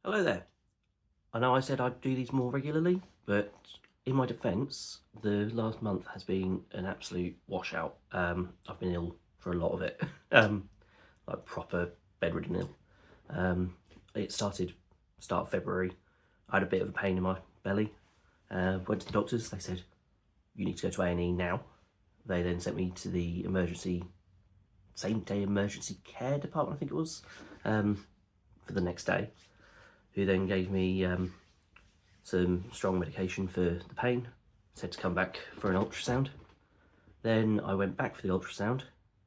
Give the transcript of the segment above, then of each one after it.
Hello there. I know I said I'd do these more regularly, but in my defence, the last month has been an absolute washout. I've been ill for a lot of it, like proper bedridden ill. It started start of February. I had a bit of a pain in my belly. Went to the doctors. They said you need to go to A&E now. They then sent me to the same day emergency care department, I think it was, for the next day. Who then gave me some strong medication for the pain, said to come back for an ultrasound. Then I went back for the ultrasound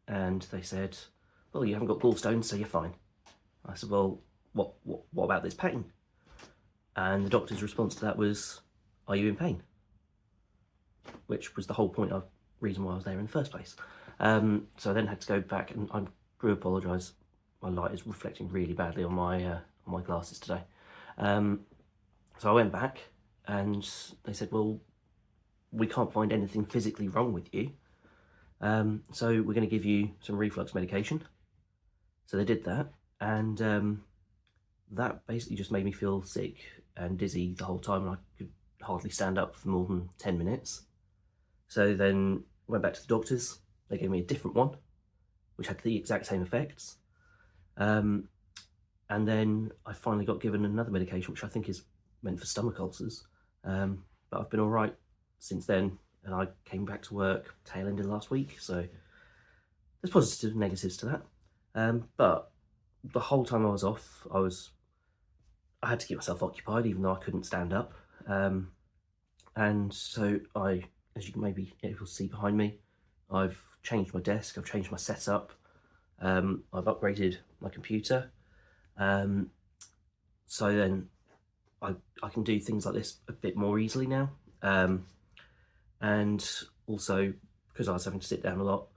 and they said, well, you haven't got gallstones, so you're fine. I said, well, what about this pain? And the doctor's response to that was, are you in pain? Which was the whole reason why I was there in the first place. So I then had to go back, and I do apologise. My light is reflecting really badly on my glasses today. So I went back and they said, well, we can't find anything physically wrong with you. So we're going to give you some reflux medication. So they did that, and that basically just made me feel sick and dizzy the whole time, and I could hardly stand up for more than 10 minutes. So then went back to the doctors. They gave me a different one, which had the exact same effects. And then I finally got given another medication, which I think is meant for stomach ulcers. But I've been all right since then, and I came back to work tail end of last week. So there's positives and negatives to that. But the whole time I was off, I had to keep myself occupied, even though I couldn't stand up. And so as you can maybe able to see behind me, I've changed my desk, I've changed my setup, I've upgraded my computer. So then I can do things like this a bit more easily now. And also, because I was having to sit down a lot,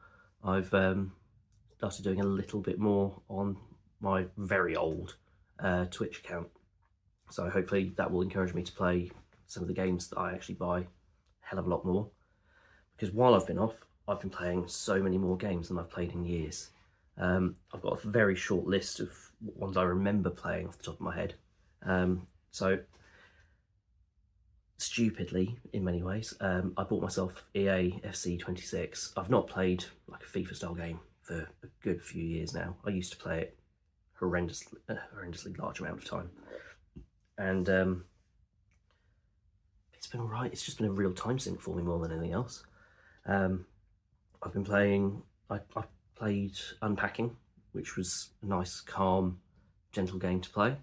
I've started doing a little bit more on my very old Twitch account. So hopefully that will encourage me to play some of the games that I actually buy a hell of a lot more. Because while I've been off, I've been playing so many more games than I've played in years. I've got a very short list of ones I remember playing off the top of my head. So stupidly, in many ways, I bought myself EA FC 26. I've not played like a FIFA style game for a good few years now. I used to play it horrendously large amount of time, and it's been all right. It's just been a real time sink for me more than anything else. I've been playing. I played Unpacking, which was a nice, calm, gentle game to play.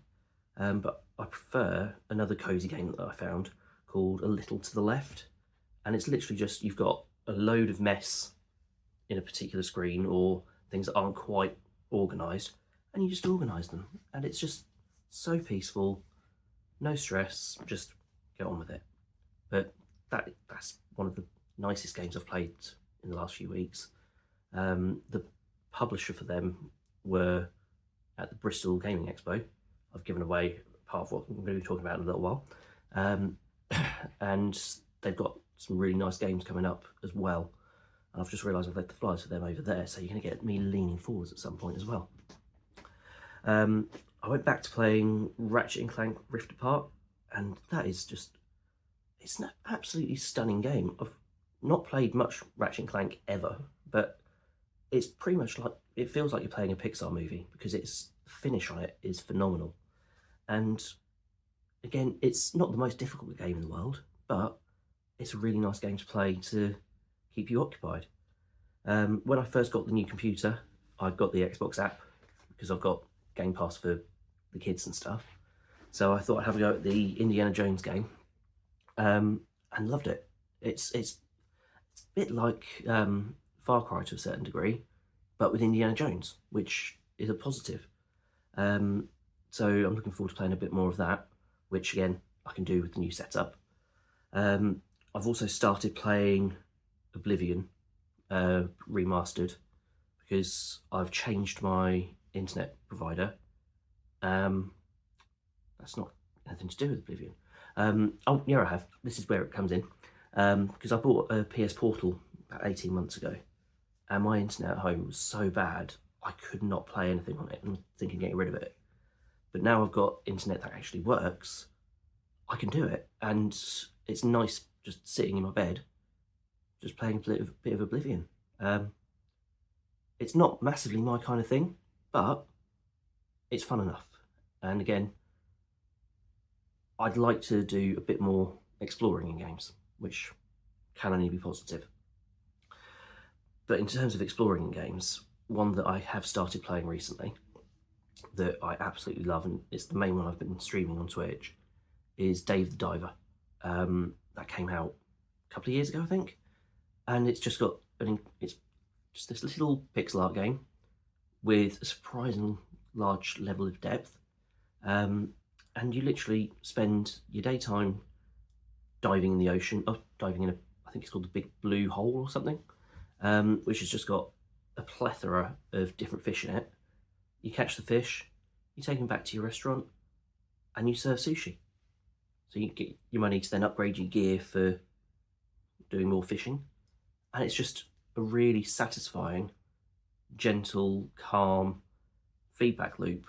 But I prefer another cozy game that I found called A Little to the Left, and it's literally just you've got a load of mess in a particular screen or things that aren't quite organised, and you just organise them, and it's just so peaceful, no stress, just get on with it. But that's one of the nicest games I've played in the last few weeks. The publisher for them were at the Bristol Gaming Expo. I've given away part of what I'm going to be talking about in a little while. And they've got some really nice games coming up as well. And I've just realised I've left the flyers for them over there, so you're going to get me leaning forwards at some point as well. I went back to playing Ratchet & Clank Rift Apart, and that is just, it's an absolutely stunning game. I've not played much Ratchet & Clank ever, but it's pretty much like, it feels like you're playing a Pixar movie, because the finish on it is phenomenal. And again, it's not the most difficult game in the world, but it's a really nice game to play to keep you occupied. When I first got the new computer, I got the Xbox app because I've got Game Pass for the kids and stuff. So I thought I'd have a go at the Indiana Jones game, and loved it. It's a bit like Far Cry to a certain degree, but with Indiana Jones, which is a positive. So I'm looking forward to playing a bit more of that, which again, I can do with the new setup. I've also started playing Oblivion remastered, because I've changed my internet provider. That's not anything to do with Oblivion. Oh, yeah, I have. This is where it comes in. Because I bought a PS Portal about 18 months ago, and my internet at home was so bad, I could not play anything on it, and thinking of getting rid of it. But now I've got internet that actually works, I can do it, and it's nice just sitting in my bed, just playing a bit of Oblivion. It's not massively my kind of thing, but it's fun enough. And again, I'd like to do a bit more exploring in games, which can only be positive. But in terms of exploring in games, one that I have started playing recently that I absolutely love, and it's the main one I've been streaming on Twitch, is Dave the Diver. That came out a couple of years ago, I think, and it's just this little pixel art game with a surprisingly large level of depth, and you literally spend your daytime diving in the ocean, diving in I think it's called the Big Blue Hole or something, which has just got a plethora of different fish in it. You catch the fish, you take them back to your restaurant, and you serve sushi. So you get your money to then upgrade your gear for doing more fishing. And it's just a really satisfying, gentle, calm feedback loop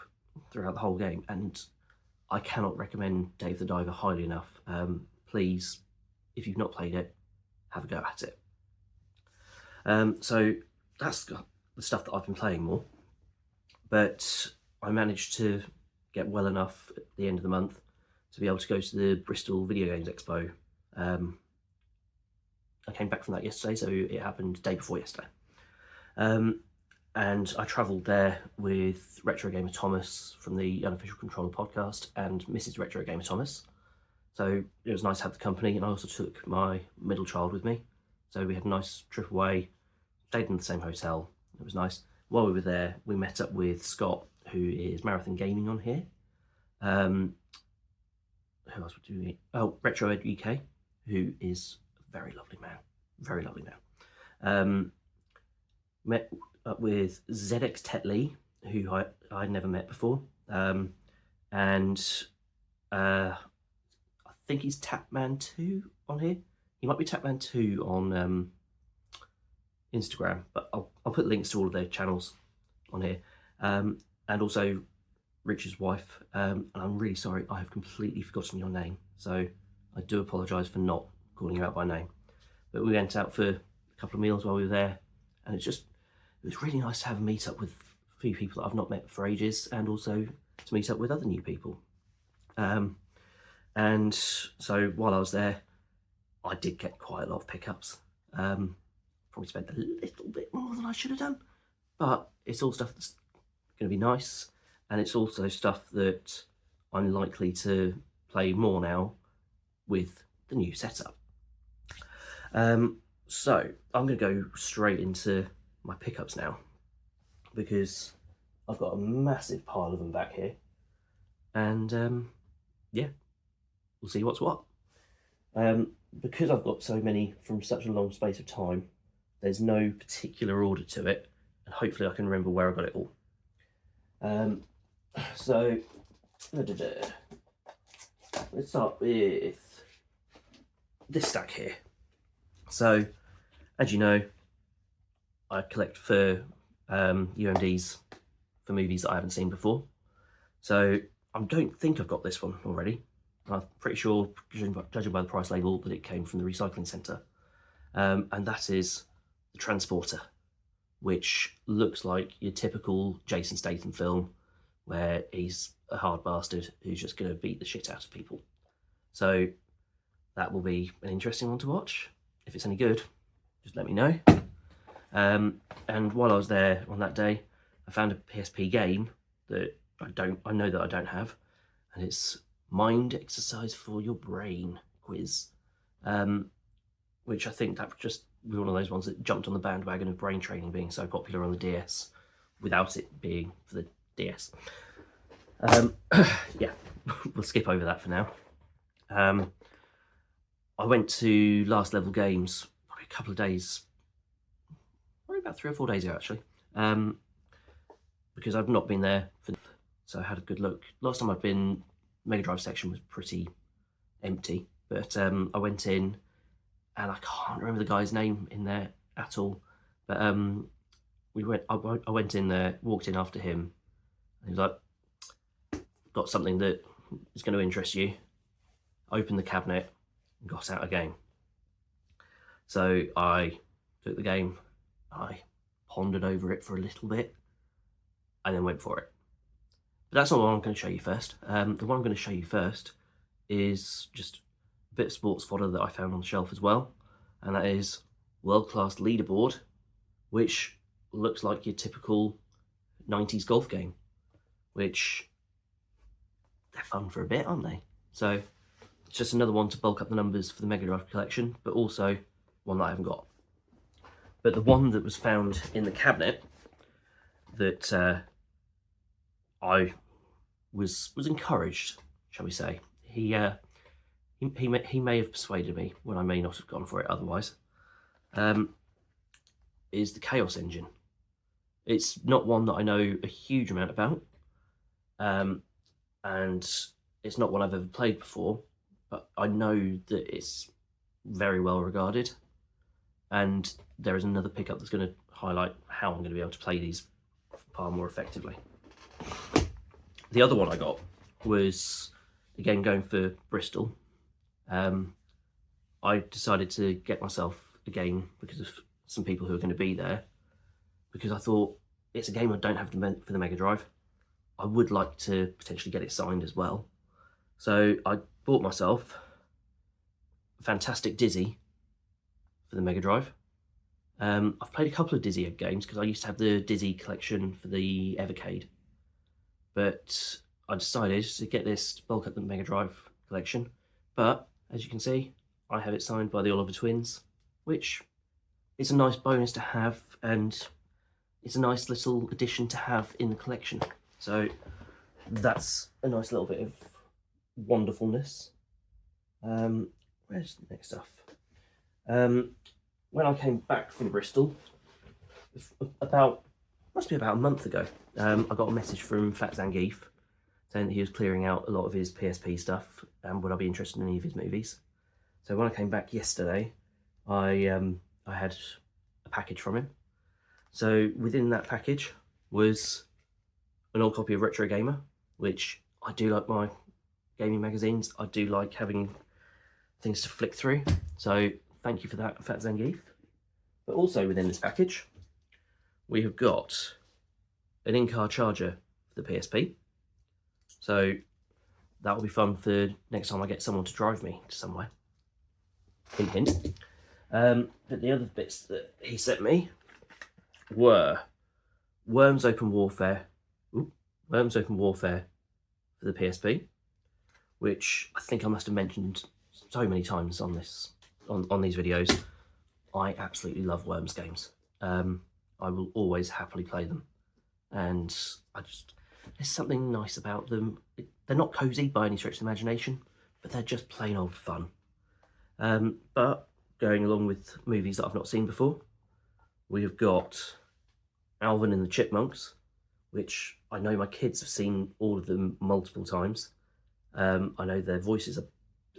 throughout the whole game. And I cannot recommend Dave the Diver highly enough. Please, if you've not played it, have a go at it. So that's the stuff that I've been playing more. But I managed to get well enough at the end of the month to be able to go to the Bristol Video Games Expo. I came back from that yesterday, so it happened the day before yesterday. And I travelled there with RetroGamerThomas from the Unofficial Controller podcast and Mrs. RetroGamerThomas. So it was nice to have the company, and I also took my middle child with me. So we had a nice trip away, stayed in the same hotel. It was nice. While we were there, we met up with Scott, who is Marathon Gaming on here. Who else would do it? Oh, Retro Ed UK, who is a very lovely man. Very lovely man. Met up with ZX Tetley, who I'd never met before. And I think he's Tapman2 on here. He might be Tapman2 on Instagram, but I'll put links to all of their channels on here. And also Rich's wife, and I'm really sorry, I have completely forgotten your name, so I do apologise for not calling you out by name. But we went out for a couple of meals while we were there, and it was really nice to have a meet up with a few people that I've not met for ages, and also to meet up with other new people. And so while I was there, I did get quite a lot of pickups. Probably spent a little bit more than I should have done, but it's all stuff that's going to be nice, and it's also stuff that I'm likely to play more now with the new setup. So I'm going to go straight into my pickups now, because I've got a massive pile of them back here, and yeah, we'll see what's what. Because I've got so many from such a long space of time, there's no particular order to it, and hopefully I can remember where I got it all. So let's start with this stack here. So as you know, I collect for UMDs for movies that I haven't seen before. So I don't think I've got this one already. I'm pretty sure, judging by the price label, that it came from the recycling centre. And that is the Transporter, which looks like your typical Jason Statham film, where he's a hard bastard who's just going to beat the shit out of people. So that will be an interesting one to watch. If it's any good, just let me know. And while I was there on that day, I found a PSP game that I know that I don't have, and it's Mind Exercise for Your Brain quiz, which I think that just was one of those ones that jumped on the bandwagon of brain training being so popular on the DS without it being for the DS. Yeah, we'll skip over that for now. I went to Last Level Games probably a couple of days, probably about 3 or 4 days ago actually, because I've not been there, so I had a good look. Last time I'd been, Mega Drive section was pretty empty, but I went in, and I can't remember the guy's name in there at all, but I went in there, walked in after him, and he was like, got something that is going to interest you, opened the cabinet and got out a game. So I took the game, I pondered over it for a little bit, and then went for it. But that's not what I'm going to show you first. The one I'm going to show you first is just a bit of sports fodder that I found on the shelf as well, and that is World Class Leaderboard, which looks like your typical 90s golf game, which they're fun for a bit, aren't they? So it's just another one to bulk up the numbers for the Mega Drive collection, but also one that I haven't got. But the one that was found in the cabinet that I was encouraged, shall we say, he may have persuaded me when I may not have gone for it otherwise, is the Chaos Engine. It's not one that I know a huge amount about, and it's not one I've ever played before, but I know that it's very well regarded, and there is another pickup that's going to highlight how I'm going to be able to play these far more effectively. The other one I got was, again, going for Bristol. I decided to get myself a game because of some people who are going to be there, because I thought it's a game I don't have for the Mega Drive. I would like to potentially get it signed as well. So I bought myself Fantastic Dizzy for the Mega Drive. I've played a couple of Dizzy games because I used to have the Dizzy collection for the Evercade, but I decided to get this to bulk up the Mega Drive collection. But as you can see, I have it signed by the Oliver twins, which is a nice bonus to have, and it's a nice little addition to have in the collection. So that's a nice little bit of wonderfulness. Where's the next stuff? When I came back from Bristol, must be about a month ago, I got a message from Fat Zangief saying that he was clearing out a lot of his PSP stuff and would I be interested in any of his movies. So when I came back yesterday, I had a package from him. So within that package was an old copy of Retro Gamer, which I do like my gaming magazines. I do like having things to flick through. So thank you for that, Fat Zangief. But also within this package, we have got an in-car charger for the PSP. So that will be fun for next time I get someone to drive me to somewhere. Hint, hint. But the other bits that he sent me were Worms Open Warfare for the PSP, which I think I must have mentioned so many times on this on these videos. I absolutely love Worms games. I will always happily play them, and there's something nice about them. They're not cozy by any stretch of the imagination, but they're just plain old fun. But going along with movies that I've not seen before, we have got Alvin and the Chipmunks, which I know my kids have seen all of them multiple times. I know their voices are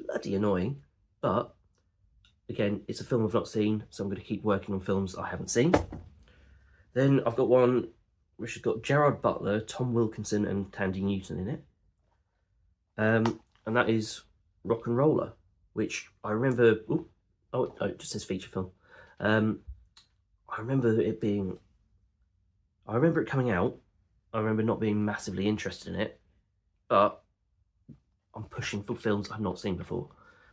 bloody annoying, but again, it's a film I've not seen, so I'm going to keep working on films I haven't seen. Then I've got one which has got Gerard Butler, Tom Wilkinson and Tandy Newton in it. And that is Rock and Roller, which I remember... it just says feature film. I remember it coming out. I remember not being massively interested in it, but I'm pushing for films I've not seen before,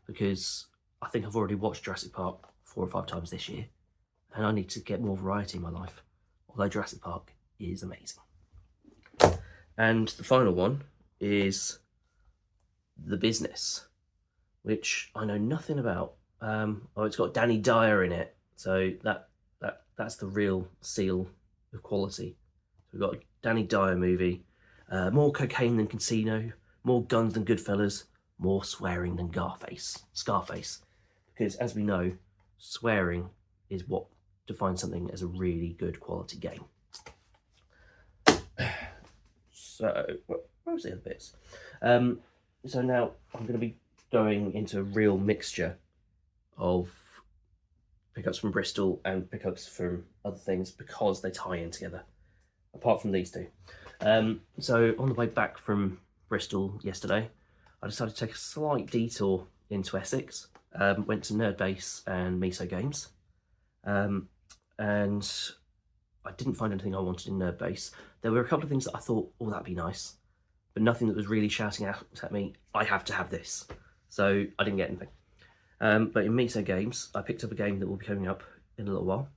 because I think I've already watched Jurassic Park 4 or 5 times this year, and I need to get more variety in my life, although Jurassic Park is amazing. And the final one is The Business, which I know nothing about. It's got Danny Dyer in it, so that's the real seal of quality. So we've got a Danny Dyer movie, more cocaine than Casino, more guns than Goodfellas, more swearing than Scarface. Because as we know, swearing is what defines something as a really good quality game. So, where was the other bits? So now I'm going to be going into a real mixture of pickups from Bristol and pickups from other things because they tie in together, apart from these two. So on the way back from Bristol yesterday, I decided to take a slight detour into Essex. Went to Nerdbase and Miso Games, and I didn't find anything I wanted in Nerdbase. There were a couple of things that I thought, oh, that'd be nice, but nothing that was really shouting out at me, I have to have this. So I didn't get anything. But in Miso Games, I picked up a game that will be coming up in a little while.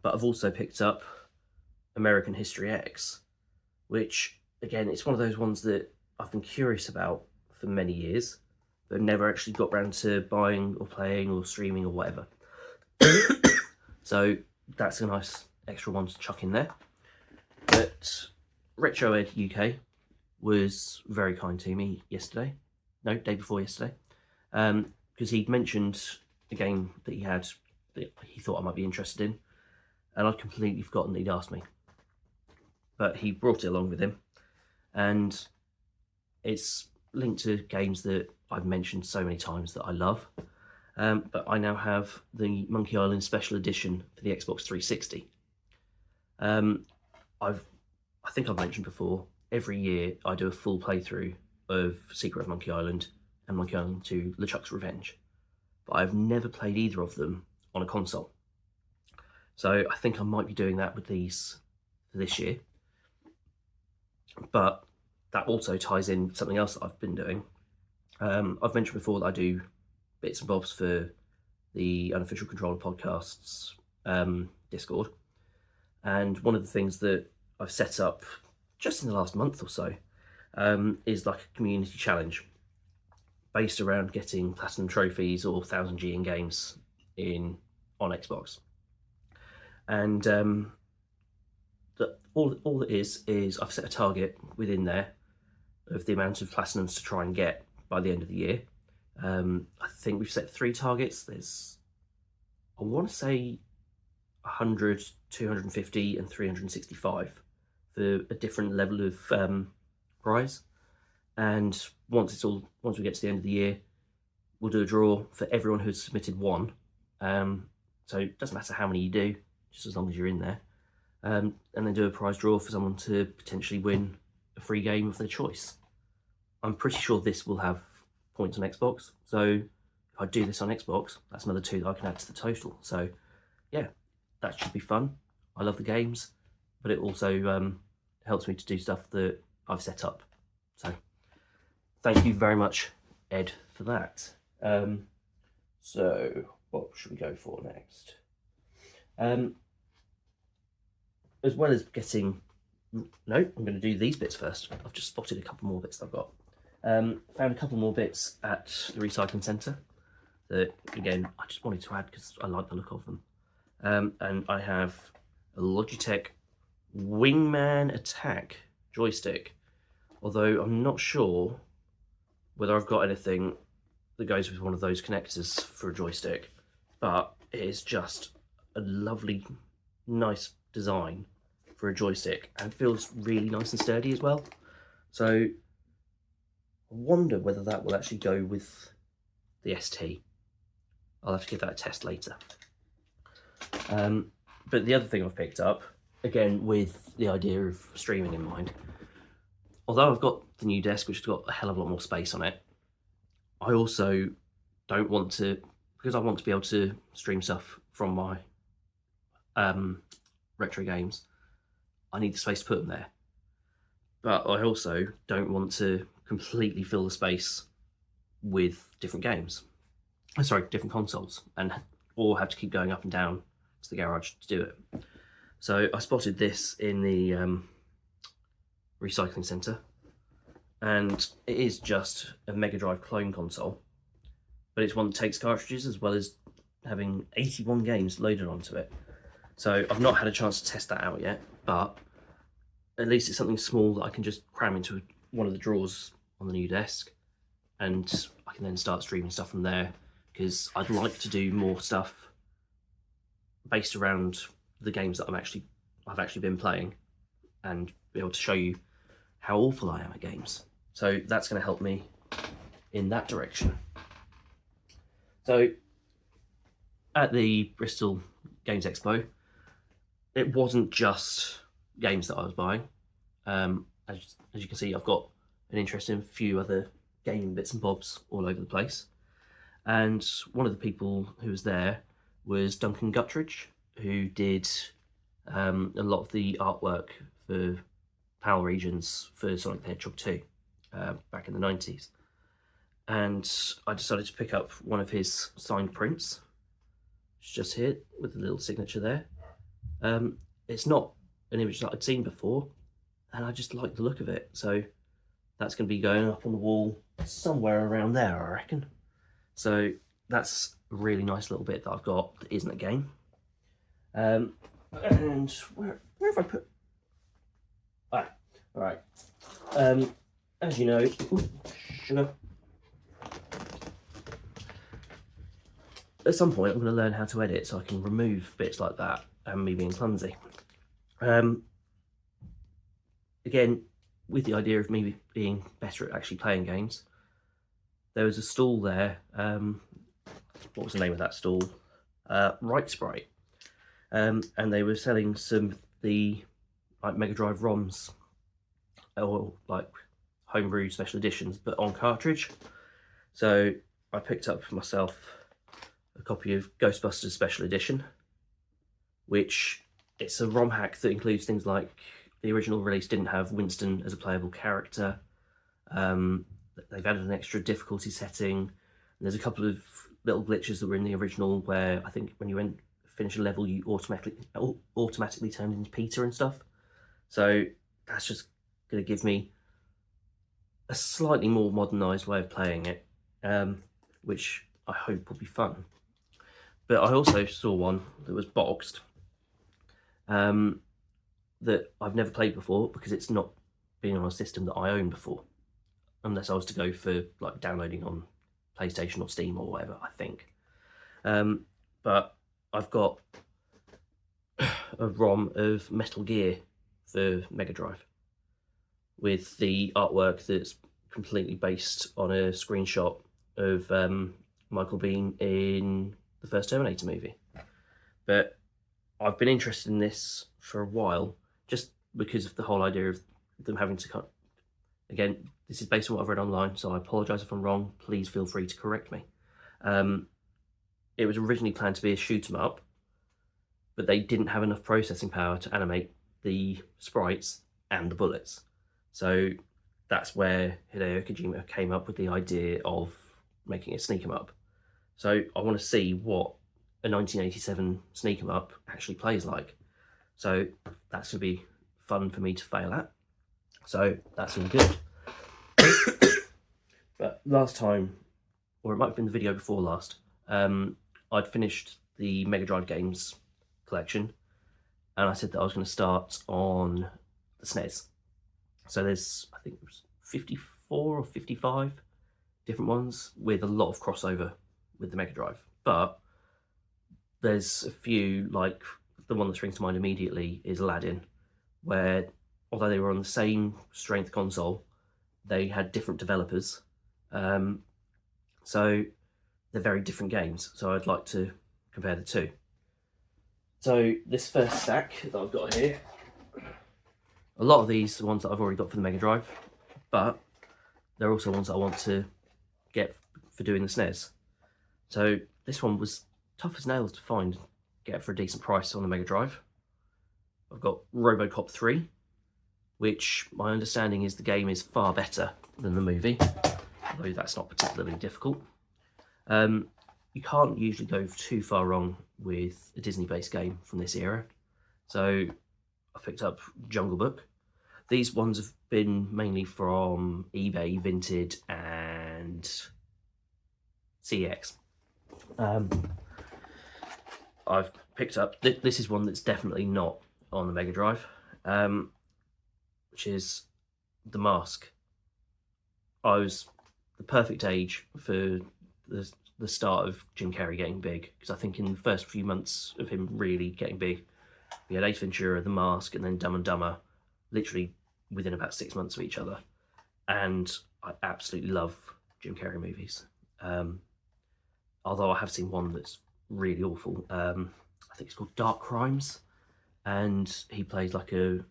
But I've also picked up American History X, which, again, it's one of those ones that I've been curious about for many years, but never actually got around to buying or playing or streaming or whatever. So that's a nice extra one to chuck in there. But RetroEd UK was very kind to me yesterday. No, day before yesterday. Because he'd mentioned a game that he had that he thought I might be interested in, and I'd completely forgotten that he'd asked me. But he brought it along with him, and it's linked to games that I've mentioned so many times that I love. But I now have the Monkey Island Special Edition for the Xbox 360. I think I've mentioned before, every year I do a full playthrough of Secret of Monkey Island and Monkey Island 2 LeChuck's Revenge, but I've never played either of them on a console. So I think I might be doing that with these for this year. But that also ties in something else that I've been doing. I've mentioned before that I do bits and bobs for the Unofficial Controller Podcast's Discord. And one of the things that I've set up just in the last month or so is like a community challenge based around getting platinum trophies or 1000G in games on Xbox. And all it is I've set a target within there of the amount of platinums to try and get by the end of the year. I think we've set 3 targets. There's, I want to say 100, 250 and 365 for a different level of prize. And once we get to the end of the year, we'll do a draw for everyone who's submitted one. So it doesn't matter how many you do, just as long as you're in there. And then do a prize draw for someone to potentially win a free game of their choice. I'm pretty sure this will have points on Xbox, so if I do this on Xbox, that's another 2 that I can add to the total. So yeah, that should be fun. I love the games, but it also helps me to do stuff that I've set up. So thank you very much, Ed, for that. So what should we go for next? As well as getting... No, I'm going to do these bits first. I've just spotted a couple more bits that I've got. Found a couple more bits at the recycling centre that, again, I just wanted to add because I like the look of them. And I have a Logitech Wingman Attack joystick, although I'm not sure whether I've got anything that goes with one of those connectors for a joystick, but it is just a lovely, nice design for a joystick and feels really nice and sturdy as well. So I wonder whether that will actually go with the ST. I'll have to give that a test later. But the other thing I've picked up, again with the idea of streaming in mind, although I've got the new desk which has got a hell of a lot more space on it, I also don't want to, because I want to be able to stream stuff from my retro games, I need the space to put them there. But I also don't want to completely fill the space with different games. Sorry, different consoles, or have to keep going up and down to the garage to do it. So I spotted this in the recycling centre, and it is just a Mega Drive clone console, but it's one that takes cartridges as well as having 81 games loaded onto it. So I've not had a chance to test that out yet, but at least it's something small that I can just cram into one of the drawers on the new desk, and I can then start streaming stuff from there, because I'd like to do more stuff based around the games that I've actually been playing, and be able to show you how awful I am at games. So that's going to help me in that direction. So at the Bristol Games Expo, it wasn't just games that I was buying. As you can see, I've got an interest in a few other gaming bits and bobs all over the place. And one of the people who was there was Duncan Guttridge, who did a lot of the artwork for PAL regions for Sonic the Hedgehog 2 back in the 90s. And I decided to pick up one of his signed prints. It's just here with a little signature there. It's not an image that I'd seen before, and I just like the look of it. So that's going to be going up on the wall somewhere around there, I reckon. So that's a really nice little bit that I've got that isn't a game. And where have I put? Ah, all right. As you know, sugar. At some point, I'm going to learn how to edit so I can remove bits like that and me being clumsy. Again, with the idea of me being better at actually playing games, there was a stall there. What was the name of that stall? Right Sprite. And they were selling some of the like Mega Drive ROMs, or like homebrew special editions, but on cartridge. So I picked up myself a copy of Ghostbusters Special Edition, which it's a ROM hack that includes things like the original release didn't have Winston as a playable character. They've added an extra difficulty setting. And there's a couple of little glitches that were in the original where I think when you finish a level, you automatically turn into Peter and stuff. So that's just going to give me a slightly more modernised way of playing it, which I hope will be fun. But I also saw one that was boxed that I've never played before because it's not been on a system that I own before, unless I was to go for like downloading on PlayStation or Steam or whatever, I think. But I've got a ROM of Metal Gear for Mega Drive with the artwork that's completely based on a screenshot of Michael Biehn in the first Terminator movie. But I've been interested in this for a while just because of the whole idea of them having to cut. Again, this is based on what I've read online, so I apologise if I'm wrong. Please feel free to correct me. It was originally planned to be a shoot 'em up, but they didn't have enough processing power to animate the sprites and the bullets. So that's where Hideo Kojima came up with the idea of making a sneak 'em up. So I want to see what a 1987 sneak 'em up actually plays like. So that's going to be fun for me to fail at. So that's all good. But last time, or it might have been the video before last, I'd finished the Mega Drive games collection, and I said that I was going to start on the SNES. So there's, I think it was 54 or 55 different ones with a lot of crossover with the Mega Drive. But there's a few, like the one that springs to mind immediately is Aladdin, where although they were on the same strength console, they had different developers. So they're very different games. So I'd like to compare the two. So this first stack that I've got here, a lot of these are ones that I've already got for the Mega Drive, but they're also ones that I want to get for doing the SNES. So this one was tough as nails to find, get for a decent price on the Mega Drive. I've got RoboCop 3, which my understanding is the game is far better than the movie, although that's not particularly difficult. You can't usually go too far wrong with a Disney-based game from this era. So I picked up Jungle Book. These ones have been mainly from eBay, Vinted, and CX. I've picked up, this is one that's definitely not on the Mega Drive, which is The Mask. I was the perfect age for the start of Jim Carrey getting big, because I think in the first few months of him really getting big, we had Ace Ventura, The Mask, and then Dumb and Dumber, literally within about 6 months of each other. And I absolutely love Jim Carrey movies. Although I have seen one that's really awful. I think it's called Dark Crimes, and he plays like a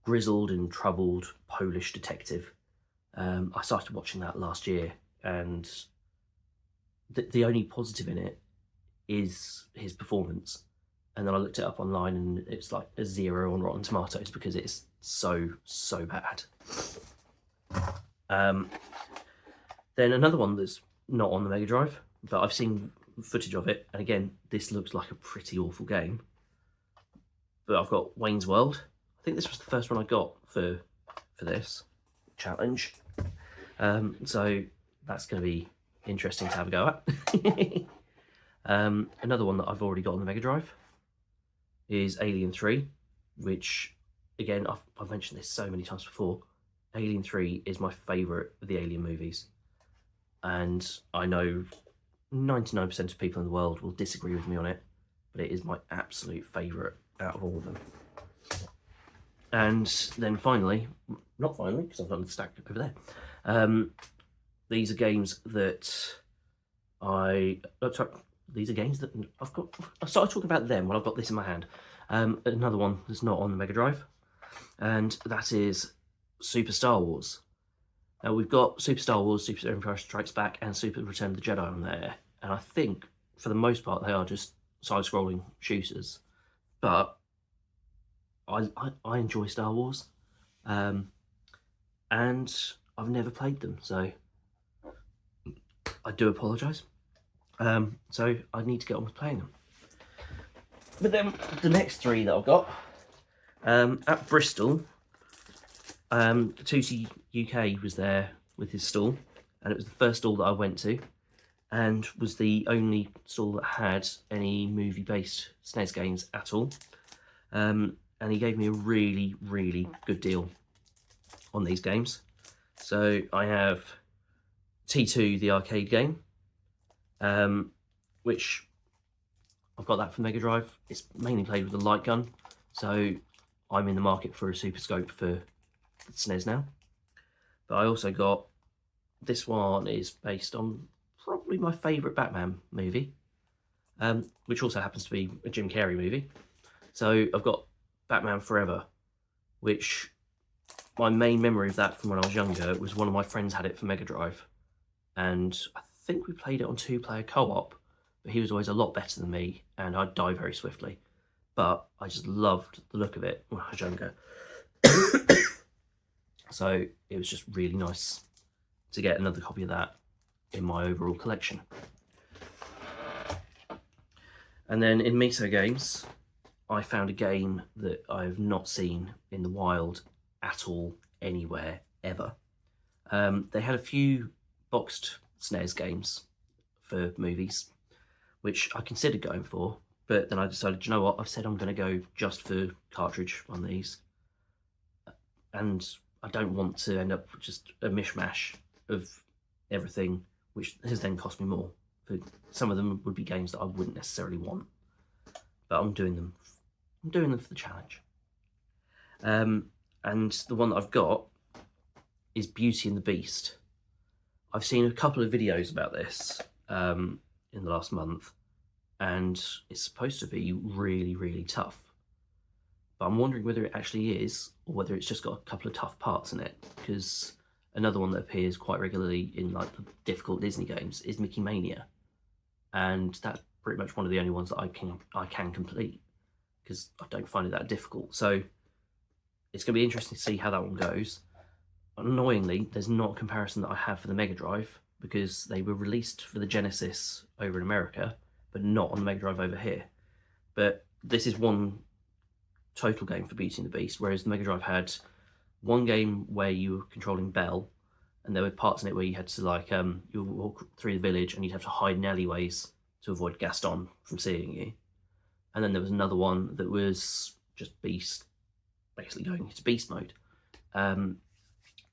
grizzled and troubled Polish detective I started watching that last year, and the only positive in it is his performance. And then I looked it up online, and it's like a 0 on Rotten Tomatoes because it's so bad. Then another one that's not on the Mega Drive, but I've seen footage of it, and again, this looks like a pretty awful game. But I've got Wayne's World. I think this was the first one I got for this challenge. So that's going to be interesting to have a go at. Another one that I've already got on the Mega Drive is Alien 3, which, again, I've mentioned this so many times before. Alien 3 is my favourite of the Alien movies. And I know 99% of people in the world will disagree with me on it, but it is my absolute favourite out of all of them. And then finally, not finally, because I've got the stack over there, these are games that these are games that I've got. I started talking about them when I've got this in my hand. Another one that's not on the Mega Drive, and that is Super Star Wars. Now we've got Super Star Wars, Super Empire Strikes Back, and Super Return of the Jedi on there, and I think for the most part they are just side-scrolling shooters. But I enjoy Star Wars, and I've never played them, so I do apologise. So I need to get on with playing them. But then the next three that I've got, at Bristol, 2C UK was there with his stall, and it was the first stall that I went to, and was the only stall that had any movie-based SNES games at all. And he gave me a really good deal on these games. So I have T2, the arcade game, which I've got that for Mega Drive. It's mainly played with a light gun, so I'm in the market for a Super Scope for the SNES now. But I also got, this one is based on probably my favourite Batman movie, which also happens to be a Jim Carrey movie. So I've got Batman Forever, which my main memory of that from when I was younger was one of my friends had it for Mega Drive, and I think we played it on 2-player co-op, but he was always a lot better than me, and I'd die very swiftly. But I just loved the look of it when I was younger. So it was just really nice to get another copy of that in my overall collection. And then in Miso Games, I found a game that I have not seen in the wild at all, anywhere, ever. They had a few boxed SNES games for movies, which I considered going for, but then I decided, you know what, I've said I'm going to go just for cartridge on these, and I don't want to end up with just a mishmash of everything, which has then cost me more. Some of them would be games that I wouldn't necessarily want, but I'm doing them for the challenge. And the one that I've got is Beauty and the Beast. I've seen a couple of videos about this in the last month, and it's supposed to be really tough. But I'm wondering whether it actually is, or whether it's just got a couple of tough parts in it, because another one that appears quite regularly in like the difficult Disney games is Mickey Mania, and that's pretty much one of the only ones that I can complete, because I don't find it that difficult. So it's going to be interesting to see how that one goes. Annoyingly, there's not a comparison that I have for the Mega Drive, because they were released for the Genesis over in America, but not on the Mega Drive over here. But this is one total game for Beauty and the Beast, whereas the Mega Drive had one game where you were controlling Belle, and there were parts in it where you had to like you walk through the village and you'd have to hide in alleyways to avoid Gaston from seeing you. And then there was another one that was just Beast, basically going into Beast mode.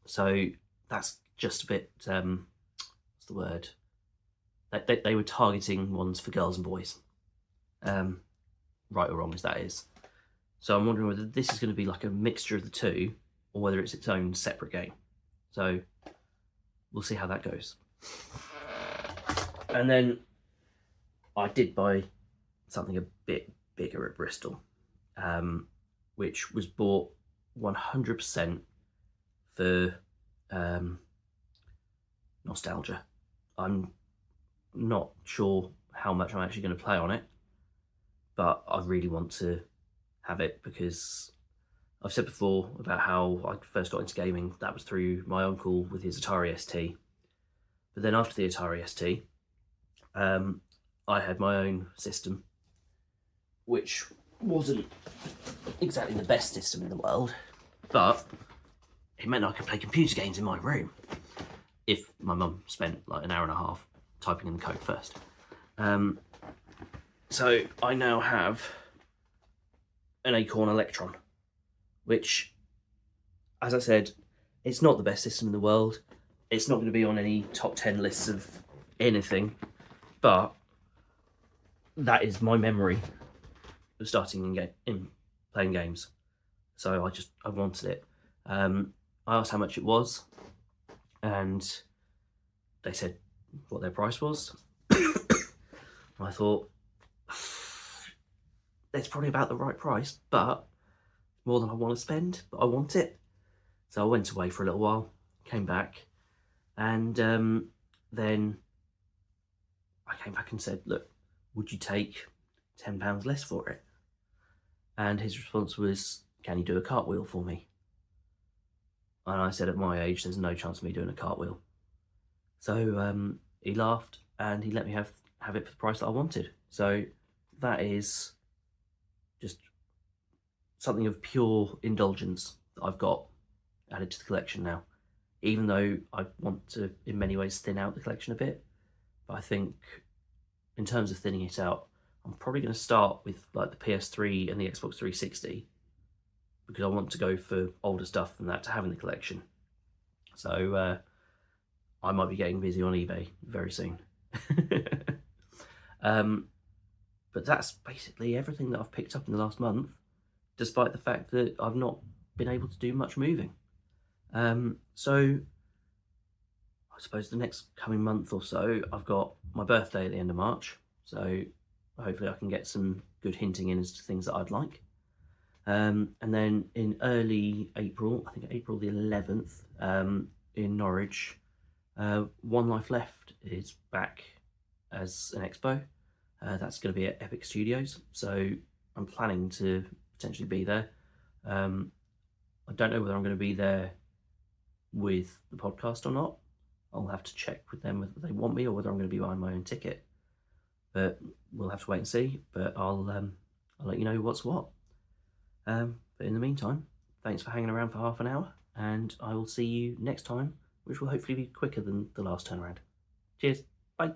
So that's just a bit, what's the word? They were targeting ones for girls and boys, right or wrong as that is. So I'm wondering whether this is going to be like a mixture of the two, or whether it's its own separate game. So we'll see how that goes. And then I did buy something a bit bigger at Bristol, which was bought 100% for nostalgia. I'm not sure how much I'm actually going to play on it, but I really want to have it because I've said before about how I first got into gaming. That was through my uncle with his Atari ST. But then after the Atari ST, I had my own system, which wasn't exactly the best system in the world, but it meant I could play computer games in my room if my mum spent like an hour and a half typing in the code first. So I now have an Acorn Electron, which, as I said, it's not the best system in the world. It's not going to be on any top 10 lists of anything, but that is my memory of starting in playing games. So I wanted it. I asked how much it was, and they said what their price was. I thought, it's probably about the right price, but more than I want to spend, but I want it. So I went away for a little while, came back, and then I came back and said, look, would you take £10 less for it? And his response was, can you do a cartwheel for me? And I said, at my age, there's no chance of me doing a cartwheel. So he laughed and he let me have it for the price that I wanted. So that is just something of pure indulgence that I've got added to the collection now. Even though I want to, in many ways, thin out the collection a bit. But I think, in terms of thinning it out, I'm probably going to start with like the PS3 and the Xbox 360, because I want to go for older stuff than that to have in the collection. So I might be getting busy on eBay very soon. But that's basically everything that I've picked up in the last month, despite the fact that I've not been able to do much moving. So I suppose the next coming month or so, I've got my birthday at the end of March, so hopefully I can get some good hinting in as to things that I'd like. And then in early April, I think April the 11th, in Norwich, One Life Left is back as an expo. That's going to be at Epic Studios, so I'm planning to potentially be there. I don't know whether I'm going to be there with the podcast or not. I'll have to check with them whether they want me or whether I'm going to be buying my own ticket. But we'll have to wait and see. But I'll let you know what's what. But in the meantime, thanks for hanging around for half an hour, and I will see you next time, which will hopefully be quicker than the last turnaround. Cheers. Bye.